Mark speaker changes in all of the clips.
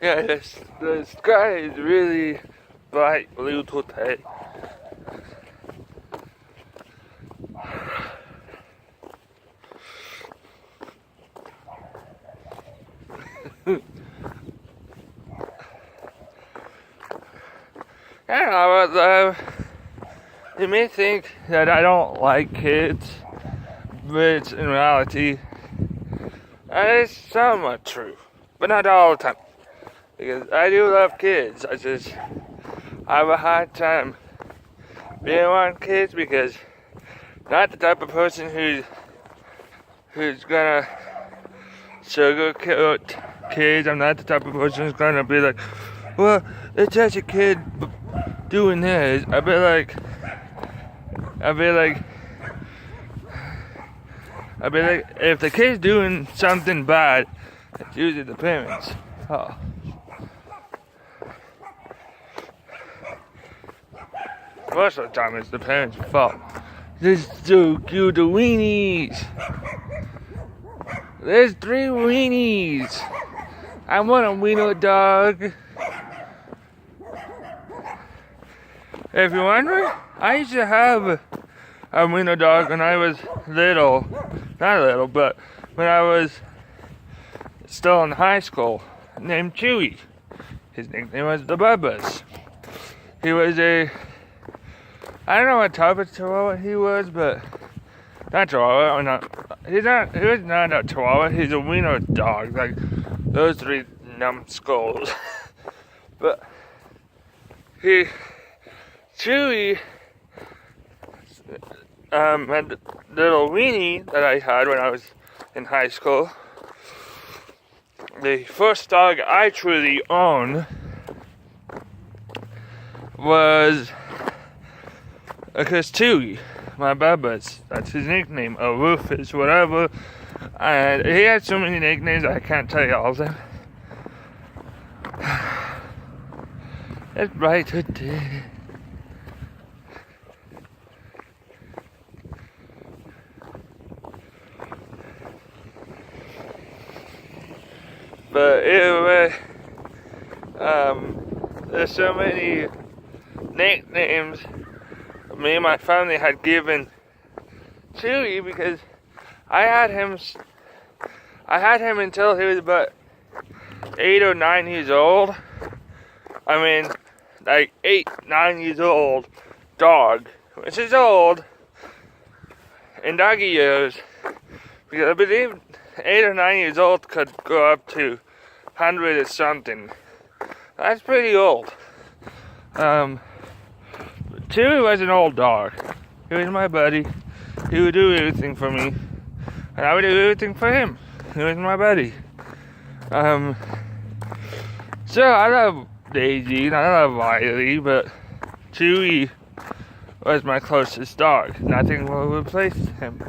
Speaker 1: Yeah, the sky is really bright blue today. Yeah, but you may think that I don't like kids, but in reality, that is somewhat true, but not all the time. Because I do love kids, I have a hard time being around kids because not the type of person who's gonna sugarcoat kids. I'm not the type of person who's gonna be like, well, it's just a kid doing this. I'd be like, if the kid's doing something bad, it's usually the parents. Oh. Most of the time, it's the parents' fault. This is so cute, the weenies. There's 3 weenies. I want a wiener dog. If you're wondering, I used to have a wiener dog when I was little. Not little, but when I was still in high school, named Chewy. His nickname was the Bubbas. He was I don't know what type of Chihuahua he was, but not Chihuahua. He was not a Chihuahua. He's a wiener dog, like those 3 numbskulls. But Chewy, and the little weenie that I had when I was in high school. The first dog I truly owned was Chewy, my Bubbas. That's his nickname, or Rufus, whatever. And he had so many nicknames I can't tell you all of them. It's bright today. But anyway, there's so many nicknames me and my family had given Chewy because I had him until he was about 8 or 9 years old. I mean, like 8, 9 years old dog, which is old in doggy years, because I believe 8 or 9 years old could go up to 100 or something. That's pretty old. Chewy was an old dog. He was my buddy. He would do everything for me, and I would do everything for him. He was my buddy. So I love Daisy and I love Riley, but Chewy was my closest dog. Nothing will replace him.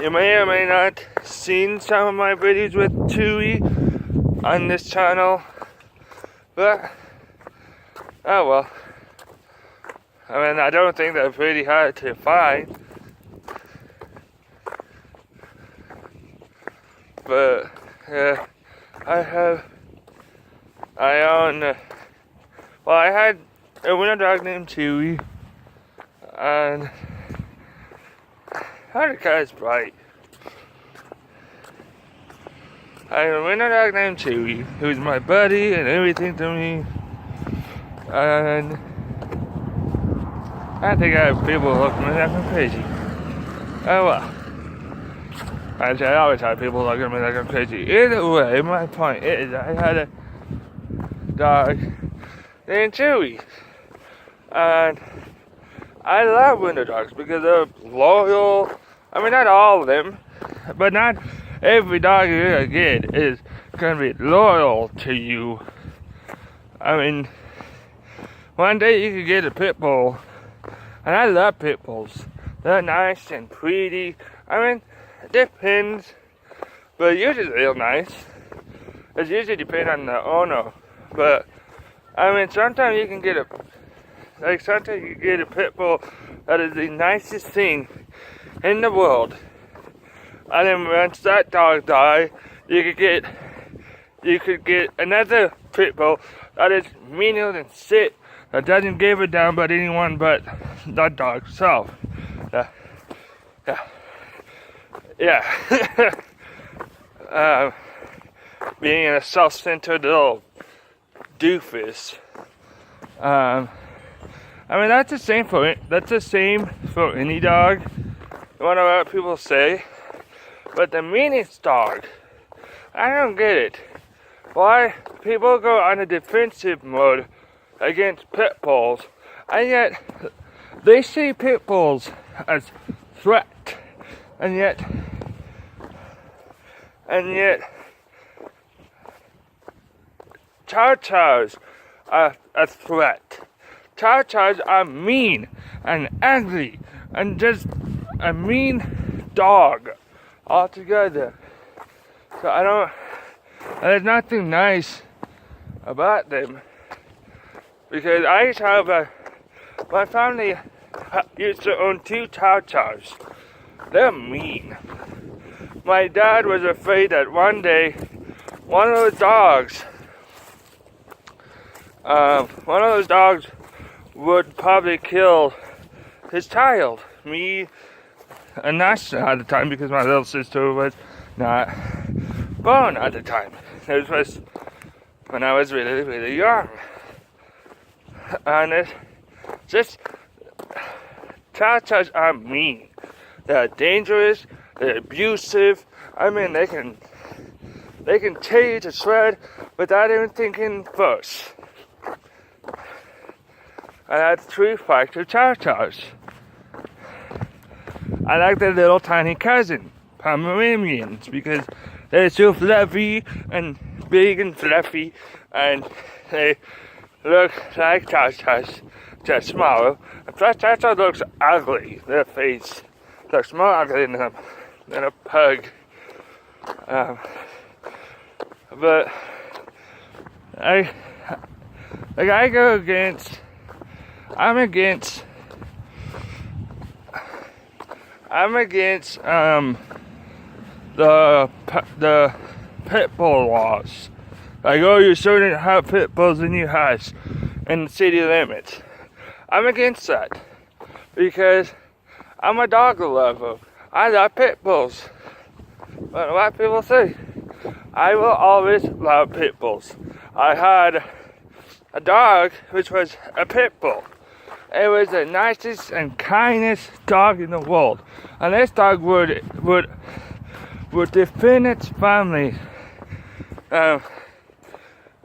Speaker 1: You may or may not seen some of my videos with Chewy on this channel, but oh well. I mean, I don't think they're pretty hard to find, but yeah, I had a winter dog named Chewy, and how the guy's bright. I had a winter dog named Chewy, who was my buddy and everything to me, and I think I have people looking at me like I'm crazy. Oh well. I always have people looking at me like I'm crazy. Either way, my point is I had a dog named Chewy. And I love winter dogs because they're loyal. I mean, not all of them, but not every dog you're gonna get is gonna be loyal to you. I mean, one day you could get a pit bull, and I love pit bulls. They're nice and pretty. I mean, it depends, but usually real nice. It usually depends on the owner. But I mean, sometimes you can get sometimes you get a pit bull that is the nicest thing in the world. And then once that dog died, you could get another pit bull that is meaner than shit, that doesn't give a damn about anyone but that dog itself. Being a self-centered little doofus. That's the same for it. That's the same for any dog. No matter what people say. But the meanest dog, I don't get it. Why people go on a defensive mode against pit bulls, and yet they see pit bulls as threat, and yet Chow Chows are a threat. Chow Chows are mean and ugly and just a mean dog altogether. So there's nothing nice about them, because I used to have my family used to own 2 Chow Chows. They're mean. My dad was afraid that one day one of those dogs would probably kill his child, me, and Nasha at the time, because my little sister was not born at the time. This was when I was really, really young. And it's just, Chow Chows are mean. They're dangerous, they're abusive. They can tear you to shred without even thinking first. And that's the true fact of Chow Chows. I like their little tiny cousin, Pomeranians, because they're so fluffy and big and fluffy, and they look like Chow Chows, just smaller. And plus, Chow Chow looks ugly. Their face looks more ugly than a pug. But I'm against the pit bull laws. Like, oh, you shouldn't have pit bulls in your house in the city limits. I'm against that, because I'm a dog lover. I love pit bulls. But what people say, I will always love pit bulls. I had a dog which was a pit bull. It was the nicest and kindest dog in the world, and this dog would defend its family, and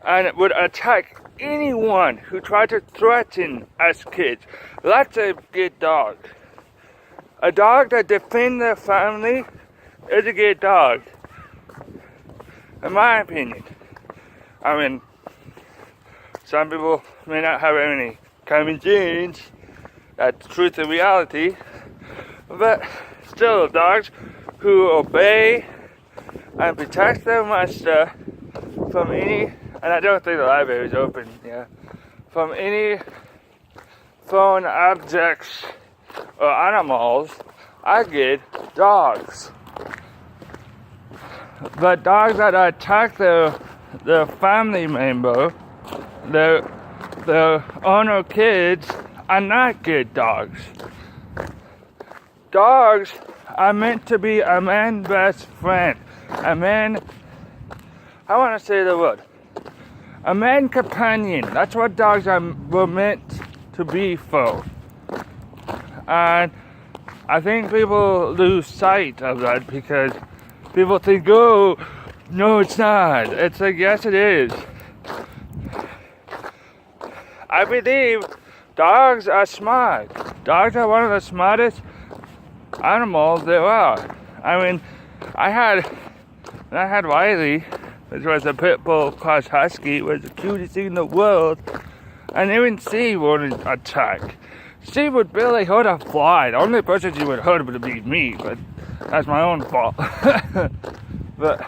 Speaker 1: it would attack anyone who tried to threaten us kids. That's a good dog. A dog that defends their family is a good dog, in my opinion. Some people may not have any common sense, that's truth and reality, but still, dogs who obey and protect their master from any, and I don't think the library is open, from any foreign objects or animals, are good dogs. But dogs that attack their family member, their owner kids, are not good dogs. Dogs are meant to be a man's best friend. A man companion. That's what dogs were meant to be for. And I think people lose sight of that, because people think, oh, no, it's not. It's like, yes, it is. I believe dogs are smart. Dogs are one of the smartest animals there are. I had Riley, which was a pit bull cross husky. It was the cutest thing in the world. And even she wouldn't attack. She would barely hurt a fly. The only person she would hurt would be me, but that's my own fault. But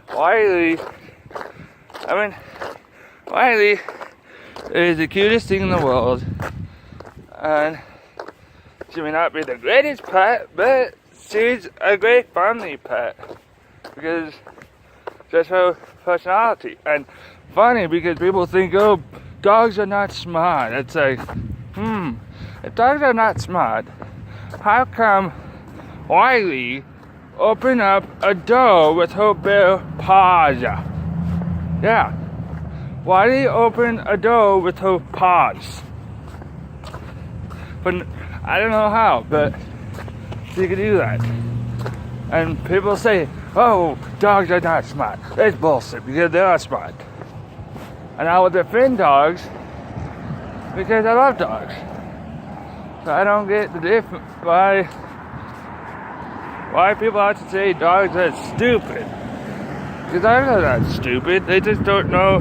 Speaker 1: Riley is the cutest thing in the world, and She may not be the greatest pet, but she's a great family pet because that's her personality. And funny because people think, oh, dogs are not smart. It's like, if dogs are not smart, how come Wiley opened up a door with her bare paws? Yeah. Wiley opened a door with her paws. But I don't know how, but she could do that. And people say, oh, dogs are not smart. It's bullshit because they are smart. And I will defend dogs because I love dogs. So I don't get the difference why people have to say dogs are stupid. Because dogs are not stupid. They just don't know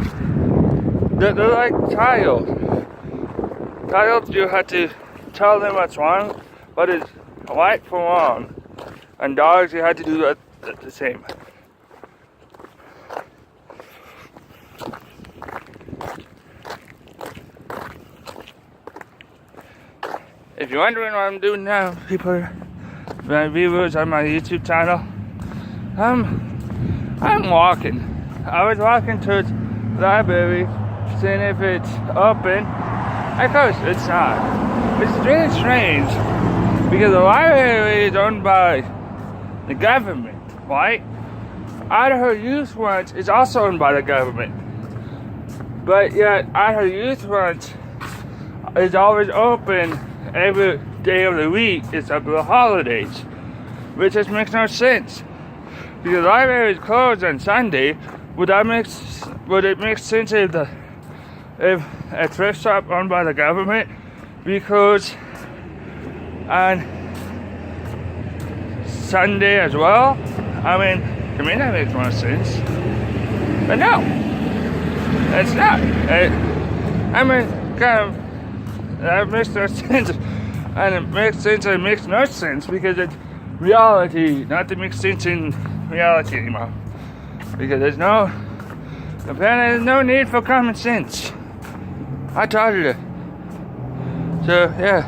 Speaker 1: that they're like child. Child, you have to tell them what's wrong, what is right from wrong. And dogs, you have to do that the same. If you're wondering what I'm doing now, people, my viewers on my YouTube channel, I'm walking. I was walking to the library, seeing if it's open. Of course, it's not. It's really strange because the library is owned by the government, right? Idaho Youth Ranch is also owned by the government, but yet Idaho Youth Ranch is always open every day of the week except for the holidays, which just makes no sense. Because the library is closed on Sunday, would it make sense if a thrift shop owned by the government? Because on Sunday as well, I mean, to me that makes more sense. But no, it's not. I mean, kind of. That makes no sense, and it makes sense and it makes no sense because it's reality, not to make sense in reality anymore. Because apparently there's no need for common sense. I told you. So, yeah.